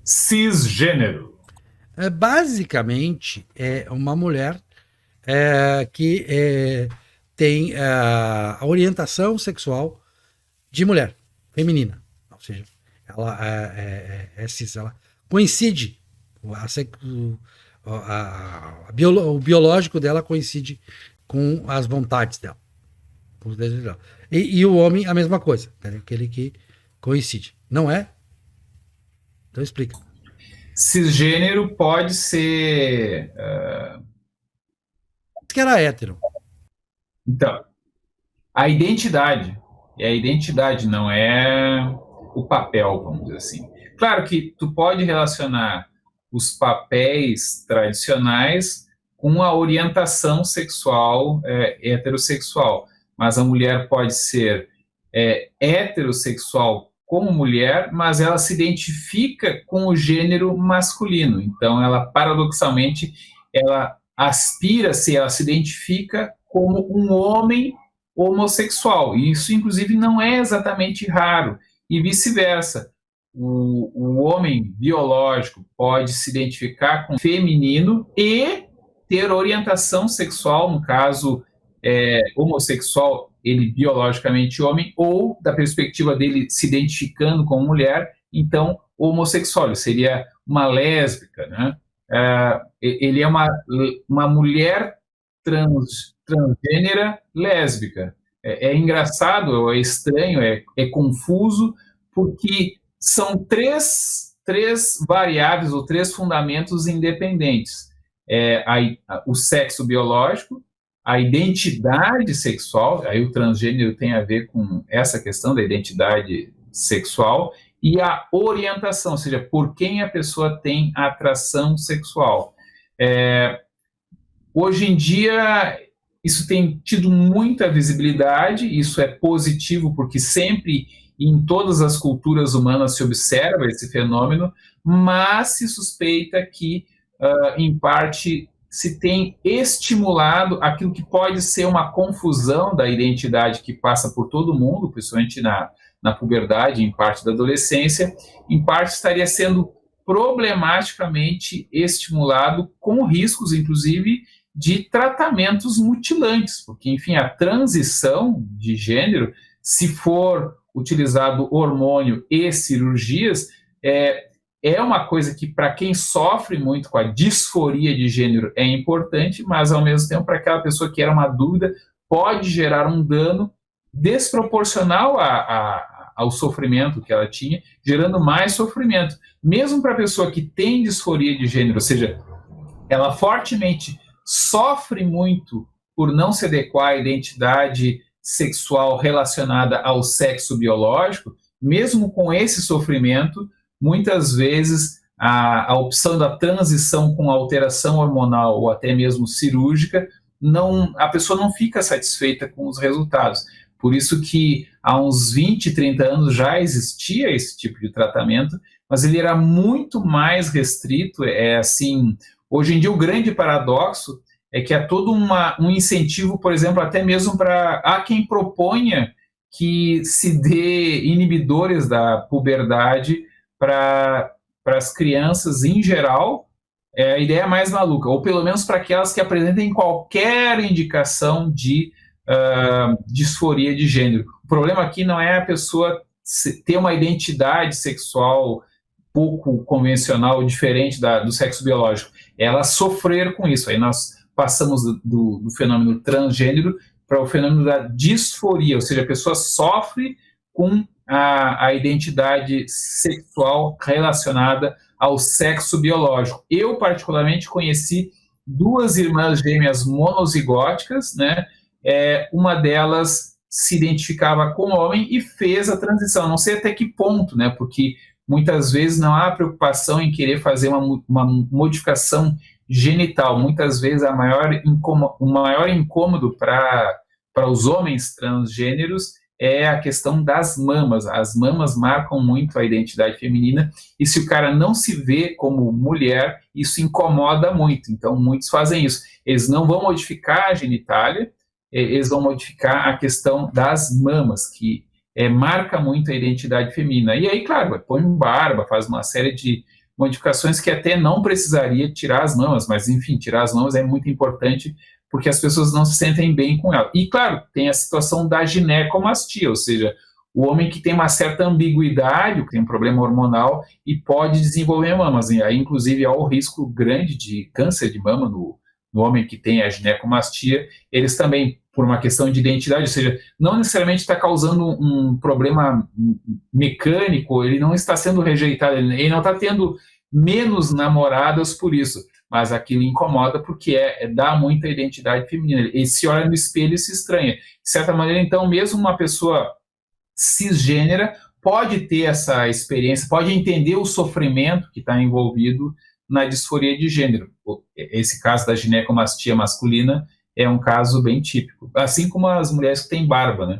Cisgênero. Basicamente, é uma mulher que tem a orientação sexual de mulher, feminina. Ou seja, ela é cis, ela coincide, o biológico dela coincide com as vontades dela, com os desejos dela. E o homem, a mesma coisa, né? Aquele que coincide. Não é? Então explica. Cisgênero pode ser. Que era hétero. Então, a identidade. E a identidade não é o papel, vamos dizer assim. Claro que tu pode relacionar os papéis tradicionais com a orientação sexual heterossexual, mas a mulher pode ser heterossexual como mulher, mas ela se identifica com o gênero masculino. Então, ela, paradoxalmente, ela aspira-se, ela se identifica como um homem homossexual. E isso, inclusive, não é exatamente raro. E vice-versa. O homem biológico pode se identificar com o feminino e ter orientação sexual, no caso homossexual, ele biologicamente homem, ou da perspectiva dele se identificando como mulher, então homossexual, ele seria uma lésbica, né? Ele é uma mulher transgênera lésbica. É engraçado, é estranho, é confuso, porque são três variáveis ou três fundamentos independentes. O sexo biológico, a identidade sexual, aí o transgênero tem a ver com essa questão da identidade sexual, e a orientação, ou seja, por quem a pessoa tem atração sexual. Hoje em dia, isso tem tido muita visibilidade, isso é positivo, porque sempre em todas as culturas humanas se observa esse fenômeno, mas se suspeita que, em parte, se tem estimulado aquilo que pode ser uma confusão da identidade que passa por todo mundo, principalmente na puberdade, em parte da adolescência, em parte estaria sendo problematicamente estimulado, com riscos, inclusive, de tratamentos mutilantes, porque, enfim, a transição de gênero, se for utilizado hormônio e cirurgias, é uma coisa que, para quem sofre muito com a disforia de gênero, é importante, mas, ao mesmo tempo, para aquela pessoa que era uma dúvida, pode gerar um dano desproporcional ao sofrimento que ela tinha, gerando mais sofrimento. Mesmo para a pessoa que tem disforia de gênero, ou seja, ela fortemente sofre muito por não se adequar à identidade sexual relacionada ao sexo biológico, mesmo com esse sofrimento, muitas vezes a opção da transição com alteração hormonal ou até mesmo cirúrgica, a pessoa não fica satisfeita com os resultados. Por isso que há uns 20, 30 anos já existia esse tipo de tratamento, mas ele era muito mais restrito. Hoje em dia, o grande paradoxo é que há todo um incentivo, por exemplo, até mesmo para quem proponha que se dê inibidores da puberdade para as crianças em geral. A ideia é mais maluca, ou pelo menos para aquelas que apresentem qualquer indicação de disforia de gênero. O problema aqui não é a pessoa ter uma identidade sexual pouco convencional, diferente do sexo biológico, ela sofrer com isso. Aí nós passamos do fenômeno transgênero para o fenômeno da disforia, ou seja, a pessoa sofre com a identidade sexual relacionada ao sexo biológico. Eu, particularmente, conheci duas irmãs gêmeas monozigóticas, né? Uma delas se identificava como homem e fez a transição. Não sei até que ponto, né? Porque muitas vezes não há preocupação em querer fazer uma modificação genital. Muitas vezes o maior incômodo para os homens transgêneros é a questão das mamas. As mamas marcam muito a identidade feminina, e se o cara não se vê como mulher, isso incomoda muito. Então, muitos fazem isso. Eles não vão modificar a genitália, eles vão modificar a questão das mamas, que marca muito a identidade feminina. E aí, claro, põe barba, faz uma série de modificações que até não precisaria tirar as mamas, mas enfim, tirar as mamas é muito importante porque as pessoas não se sentem bem com ela. E claro, tem a situação da ginecomastia, ou seja, o homem que tem uma certa ambiguidade, que tem um problema hormonal e pode desenvolver mamas. E aí, inclusive, há o risco grande de câncer de mama no homem que tem a ginecomastia. Eles também, por uma questão de identidade, ou seja, não necessariamente está causando um problema mecânico, ele não está sendo rejeitado, ele não está tendo menos namoradas por isso, mas aquilo incomoda porque dá muita identidade feminina. Ele se olha no espelho e se estranha. De certa maneira, então, mesmo uma pessoa cisgênera pode ter essa experiência, pode entender o sofrimento que está envolvido na disforia de gênero. Esse caso da ginecomastia masculina é um caso bem típico, assim como as mulheres que têm barba, né?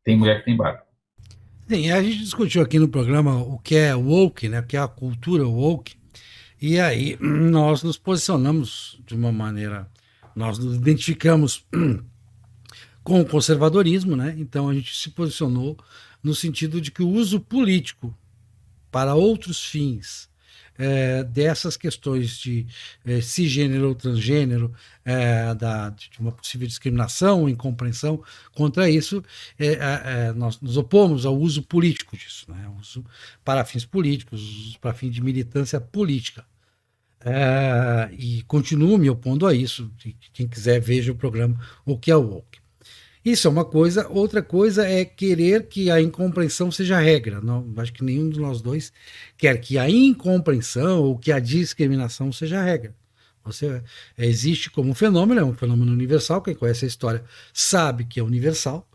Tem mulher que tem barba. Sim, a gente discutiu aqui no programa o que é woke, né? O que é a cultura woke. E aí nós nos posicionamos de uma maneira, nós nos identificamos com o conservadorismo, né? Então a gente se posicionou no sentido de que o uso político para outros fins dessas questões de cisgênero ou transgênero, de uma possível discriminação, incompreensão contra isso, nós nos opomos ao uso político disso, né? O uso para fins políticos, para fins de militância política. E continuo me opondo a isso. Quem quiser veja o programa O que é o Woke. Isso é uma coisa. Outra coisa é querer que a incompreensão seja a regra. Não, acho que nenhum de nós dois quer que a incompreensão ou que a discriminação seja a regra. Existe como um fenômeno, é um fenômeno universal. Quem conhece a história sabe que é universal,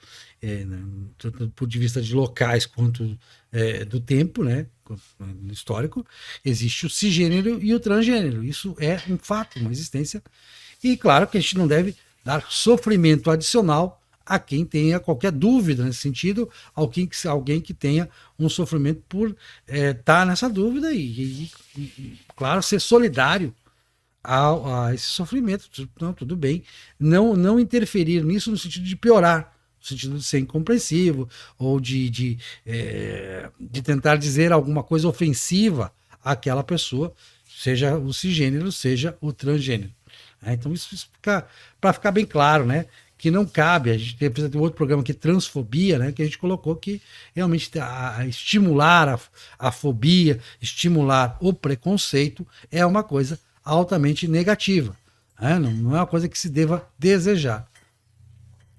tanto do ponto de vista de locais quanto do tempo, né, histórico. Existe o cisgênero e o transgênero. Isso é um fato, uma existência. E claro que a gente não deve dar sofrimento adicional a quem tenha qualquer dúvida nesse sentido, alguém que tenha um sofrimento por estar nessa dúvida e, claro, ser solidário a esse sofrimento. Então, tudo bem, não interferir nisso no sentido de piorar, no sentido de ser incompreensivo ou de tentar dizer alguma coisa ofensiva àquela pessoa, seja o cisgênero, seja o transgênero. Então isso fica, para ficar bem claro, né, que não cabe. A gente teve um outro programa aqui, Transfobia, né, que a gente colocou que realmente estimular a fobia, estimular o preconceito é uma coisa altamente negativa, né? Não é uma coisa que se deva desejar,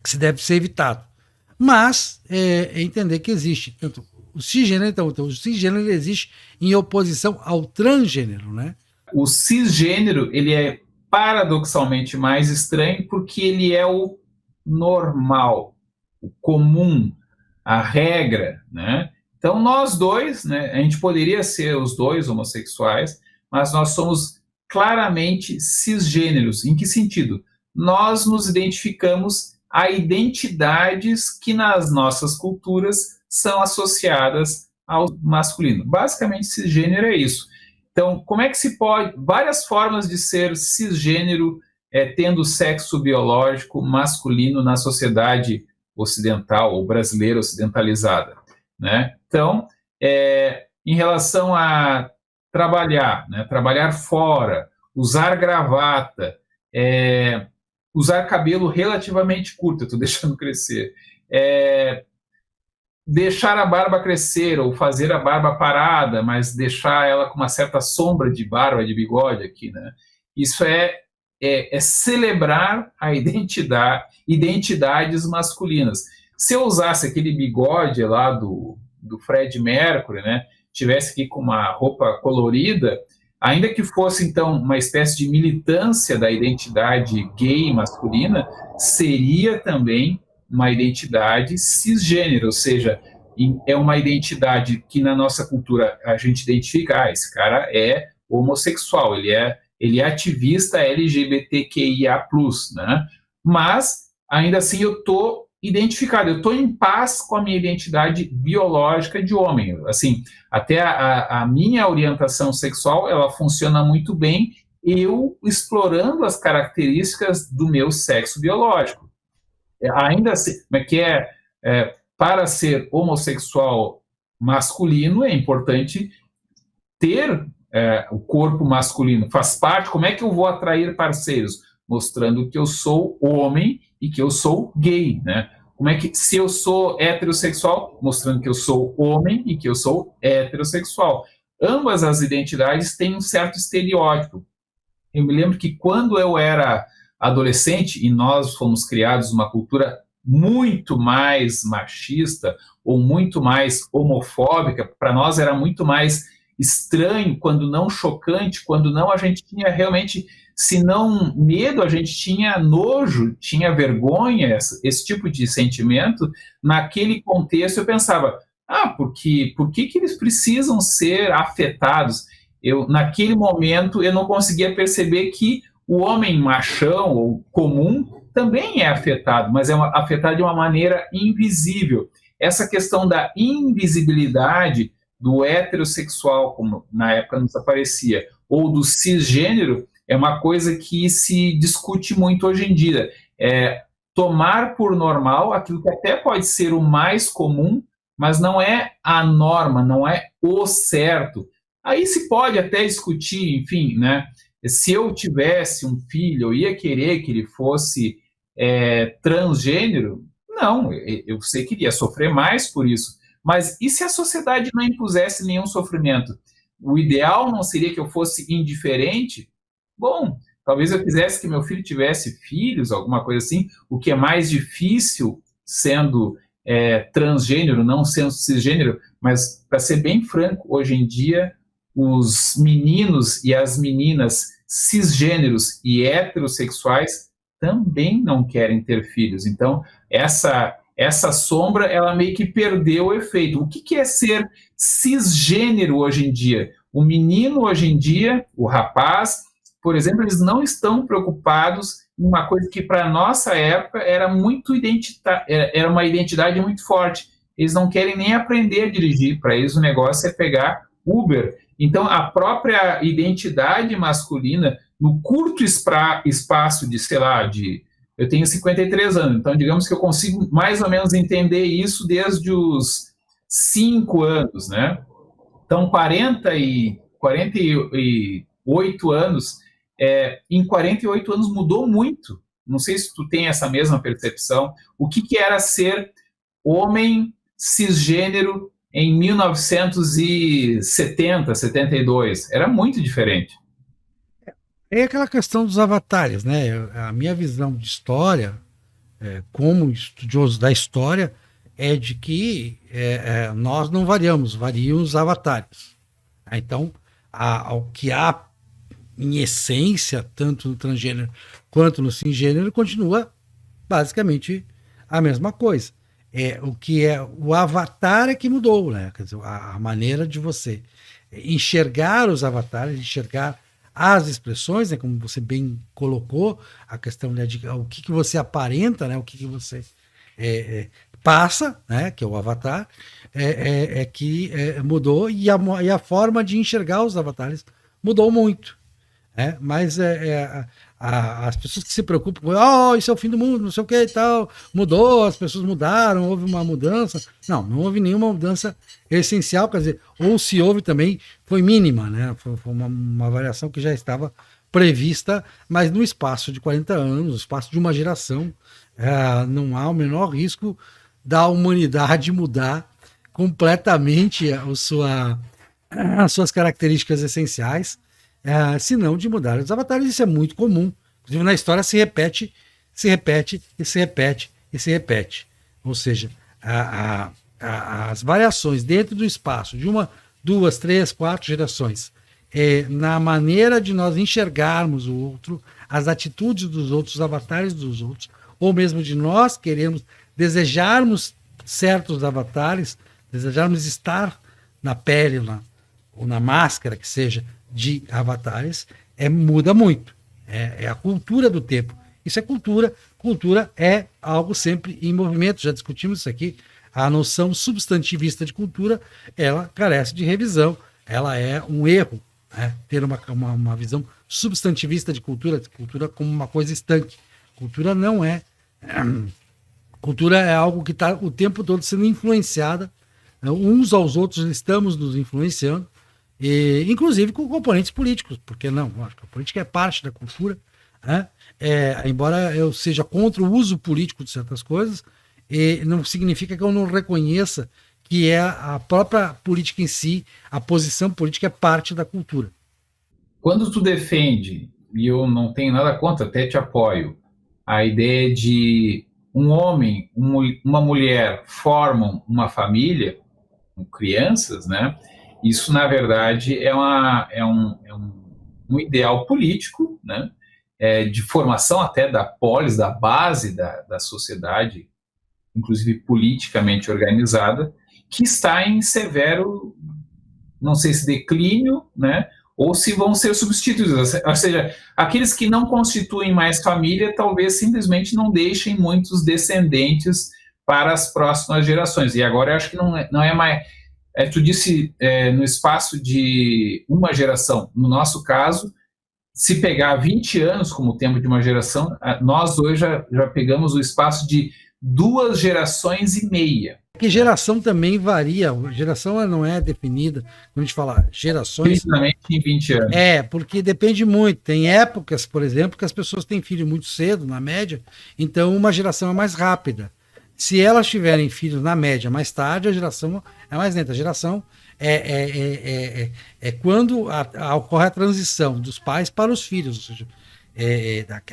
que se deve ser evitado. Mas entender que existe tanto o cisgênero, então o cisgênero existe em oposição ao transgênero, né? O cisgênero, ele é paradoxalmente mais estranho porque ele é o normal, o comum, a regra, né? Então nós dois, né, a gente poderia ser os dois homossexuais, mas nós somos claramente cisgêneros. Em que sentido? Nós nos identificamos a identidades que nas nossas culturas são associadas ao masculino. Basicamente, cisgênero é isso. Então, como é que se pode... Várias formas de ser cisgênero tendo sexo biológico masculino na sociedade ocidental ou brasileira ocidentalizada, né? Então, em relação a trabalhar, né? Trabalhar fora, usar gravata, usar cabelo relativamente curto, eu estou deixando crescer, deixar a barba crescer ou fazer a barba parada, mas deixar ela com uma certa sombra de barba, de bigode aqui, né? Isso é celebrar a identidades masculinas. Se eu usasse aquele bigode lá do Fred Mercury, né, tivesse aqui com uma roupa colorida, ainda que fosse, então, uma espécie de militância da identidade gay masculina, seria também uma identidade cisgênero, ou seja, é uma identidade que na nossa cultura a gente identifica, esse cara é homossexual, ele é ativista LGBTQIA+, né? Mas, ainda assim, eu estou identificado, eu estou em paz com a minha identidade biológica de homem. Assim, até a minha orientação sexual, ela funciona muito bem, eu explorando as características do meu sexo biológico. Ainda assim, para ser homossexual masculino, é importante ter o corpo masculino? Faz parte? Como é que eu vou atrair parceiros? Mostrando que eu sou homem e que eu sou gay, né? Como é que, se eu sou heterossexual, mostrando que eu sou homem e que eu sou heterossexual. Ambas as identidades têm um certo estereótipo. Eu me lembro que quando eu era adolescente, e nós fomos criados numa cultura muito mais machista ou muito mais homofóbica, para nós era muito mais estranho, quando não chocante, quando não a gente tinha realmente, se não medo, a gente tinha nojo, tinha vergonha, esse tipo de sentimento. Naquele contexto eu pensava, por que eles precisam ser afetados? Naquele momento eu não conseguia perceber que o homem machão ou comum também é afetado, mas é afetado de uma maneira invisível. Essa questão da invisibilidade do heterossexual, como na época nos aparecia, ou do cisgênero, é uma coisa que se discute muito hoje em dia. Tomar por normal aquilo que até pode ser o mais comum, mas não é a norma, não é o certo. Aí se pode até discutir, enfim, né? Se eu tivesse um filho, eu ia querer que ele fosse transgênero? Não, eu sei que iria sofrer mais por isso. Mas e se a sociedade não impusesse nenhum sofrimento? O ideal não seria que eu fosse indiferente? Bom, talvez eu quisesse que meu filho tivesse filhos, alguma coisa assim, o que é mais difícil sendo transgênero, não sendo cisgênero, mas, para ser bem franco, hoje em dia, os meninos e as meninas cisgêneros e heterossexuais também não querem ter filhos. Então, essa sombra, ela meio que perdeu o efeito. O que é ser cisgênero hoje em dia? O menino hoje em dia, o rapaz, por exemplo, eles não estão preocupados em uma coisa que para a nossa época era muito era uma identidade muito forte. Eles não querem nem aprender a dirigir, para eles o negócio é pegar Uber. Então, a própria identidade masculina, no curto espaço de, sei lá, eu tenho 53 anos, então digamos que eu consigo mais ou menos entender isso desde os 5 anos, né? Então, 48 anos, em 48 anos mudou muito. Não sei se tu tem essa mesma percepção. O que era ser homem cisgênero em 1970, 72? Era muito diferente. É aquela questão dos avatares, né? A minha visão de história, como estudioso da história, é de que nós não variamos, variam os avatares. Então, o que há em essência, tanto no transgênero quanto no cisgênero, continua basicamente a mesma coisa. O que o avatar é que mudou, né? Quer dizer, a maneira de você enxergar os avatares, enxergar as expressões, né, como você bem colocou, a questão, né, de o que você aparenta, né, o que você passa, né, que é o avatar, que mudou, e a forma de enxergar os avatares mudou muito. Mas as pessoas que se preocupam com isso é o fim do mundo, não sei o que e tal, mudou, as pessoas mudaram, houve uma mudança. Não houve nenhuma mudança essencial, quer dizer, ou se houve também, foi mínima, né? Foi uma variação que já estava prevista, mas no espaço de 40 anos, no espaço de uma geração, não há o menor risco da humanidade mudar completamente as suas características essenciais, se não de mudar os avatares. Isso é muito comum. Inclusive, na história se repete, se repete e se repete e se repete. Ou seja, as variações dentro do espaço de 1, 2, 3, 4 gerações, na maneira de nós enxergarmos o outro, as atitudes dos outros, os avatares dos outros, ou mesmo de nós queremos, desejarmos certos avatares, desejarmos estar na pele ou na máscara, que seja, de avatares, muda muito. É a cultura do tempo. Isso é cultura. Cultura é algo sempre em movimento. Já discutimos isso aqui. A noção substantivista de cultura, ela carece de revisão. Ela é um erro, né? Ter uma visão substantivista de cultura como uma coisa estanque. Cultura não é. Cultura é algo que está o tempo todo sendo influenciada. Uns aos outros estamos nos influenciando. E, inclusive com componentes políticos, porque não? Acho que a política é parte da cultura, né? Embora eu seja contra o uso político de certas coisas, não significa que eu não reconheça que a própria política em si, a posição política é parte da cultura. Quando tu defende, e eu não tenho nada contra, até te apoio, a ideia de um homem, uma mulher formam uma família com crianças, né? Isso, na verdade, é um ideal político, né? De formação até da polis, da base da sociedade, inclusive politicamente organizada, que está em severo, não sei se declínio, né? Ou se vão ser substituídos. Ou seja, aqueles que não constituem mais família, talvez simplesmente não deixem muitos descendentes para as próximas gerações. E agora eu acho que não é mais... tu disse no espaço de uma geração. No nosso caso, se pegar 20 anos como tempo de uma geração, nós hoje já pegamos o espaço de 2 gerações e meia. Que geração também varia, geração ela não é definida, quando a gente fala gerações... Precisamente em 20 anos. Porque depende muito, tem épocas, por exemplo, que as pessoas têm filho muito cedo, na média, então uma geração é mais rápida. Se elas tiverem filhos na média mais tarde, a geração é mais lenta. A geração é quando ocorre a transição dos pais para os filhos, ou seja,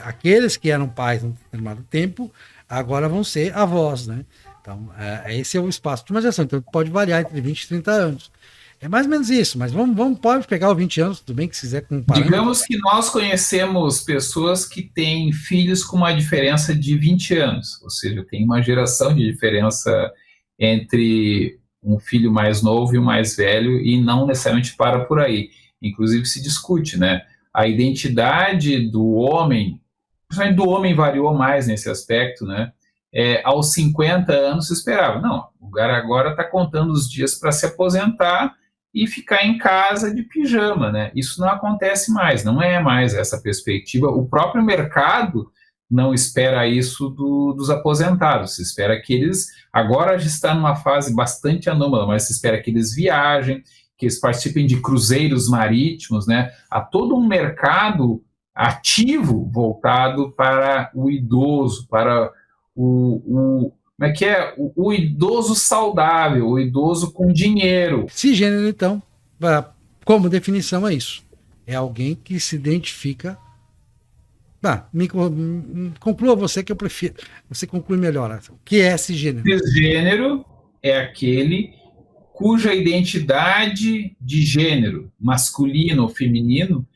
aqueles que eram pais num determinado tempo, agora vão ser avós, né? Então, esse é o espaço de uma geração. Então, pode variar entre 20 e 30 anos. É mais ou menos isso, mas pode pegar os 20 anos, tudo bem, que se quiser comparar. Digamos que nós conhecemos pessoas que têm filhos com uma diferença de 20 anos, ou seja, tem uma geração de diferença entre um filho mais novo e o mais velho, e não necessariamente para por aí. Inclusive se discute, né? A identidade do homem, principalmente do homem, variou mais nesse aspecto, né? Aos 50 anos se esperava. Não, o cara agora está contando os dias para se aposentar e ficar em casa de pijama, né? Isso não acontece mais, não é mais essa perspectiva. O próprio mercado não espera isso dos aposentados. Se espera que eles, agora já está numa fase bastante anômala, mas se espera que eles viajem, que eles participem de cruzeiros marítimos, né? Há todo um mercado ativo voltado para o idoso, para como é que é? O idoso saudável, o idoso com dinheiro. Cisgênero, então, como definição é isso. É alguém que se identifica... conclua você que eu prefiro. Você conclui melhor. O que é cisgênero? Cisgênero é aquele cuja identidade de gênero, masculino ou feminino,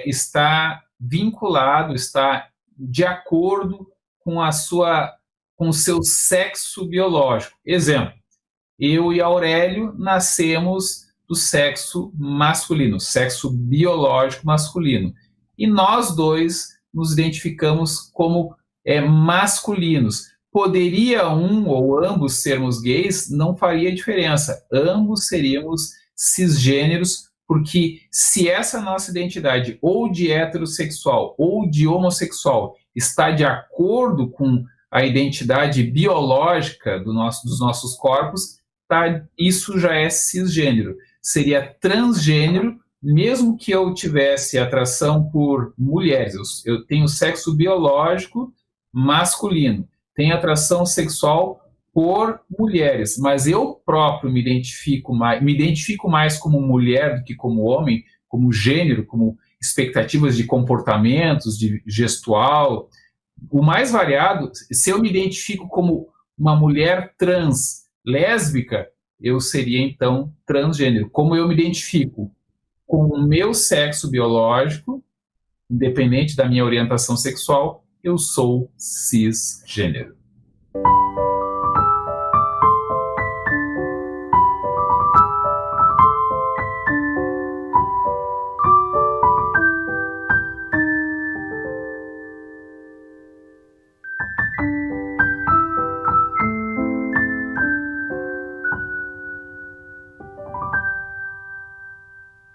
está vinculado, está de acordo com o seu sexo biológico. Exemplo, eu e Aurélio nascemos do sexo masculino, sexo biológico masculino. E nós dois nos identificamos como masculinos. Poderia um ou ambos sermos gays, não faria diferença. Ambos seríamos cisgêneros, porque se essa nossa identidade, ou de heterossexual ou de homossexual, está de acordo com a identidade biológica dos nossos corpos, isso já é cisgênero. Seria transgênero, mesmo que eu tivesse atração por mulheres. Eu tenho sexo biológico masculino, tenho atração sexual por mulheres, mas eu próprio me identifico mais como mulher do que como homem, como gênero, como expectativas de comportamentos, de gestual, o mais variado. Se eu me identifico como uma mulher trans, lésbica, eu seria então transgênero. Como eu me identifico com o meu sexo biológico, independente da minha orientação sexual, eu sou cisgênero.